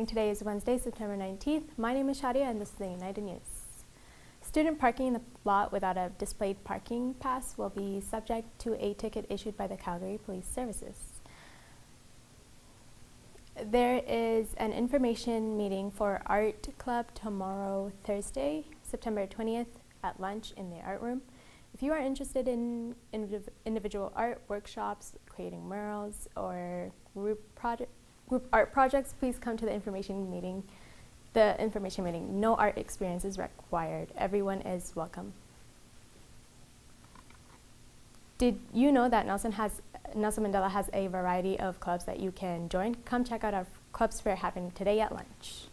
morning. Today is Wednesday, September 19th. My name is Shadia and this is the United News. Student parking in the lot without a displayed parking pass will be subject to a ticket issued by the Calgary Police Services. There is an information meeting for Art Club tomorrow, Thursday, September 20th at lunch in the art room. If you are interested in individual art workshops, creating murals, or group art projects, please come to the information meeting. No art experience is required. Everyone is welcome. Did you know that Nelson Mandela has a variety of clubs that you can join? Come check out our clubs fair happening today at lunch.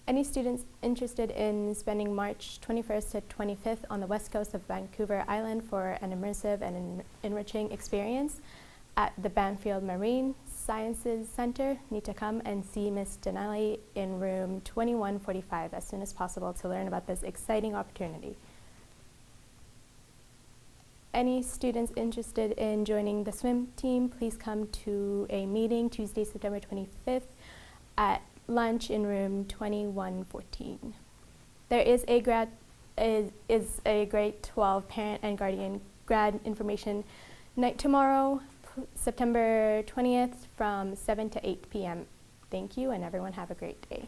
Any students interested in spending March 21st to 25th on the west coast of Vancouver Island for an immersive and enriching experience at the Bamfield Marine Sciences Centre need to come and see Miss Donnelly in room 2145 as soon as possible to learn about this exciting opportunity. Any students interested in joining the swim team, please come to a meeting Tuesday, September 25th at lunch in room 2114. There is a grade 12 parent and guardian grad information night tomorrow, September 20th from 7 to 8 p.m. Thank you and everyone have a great day.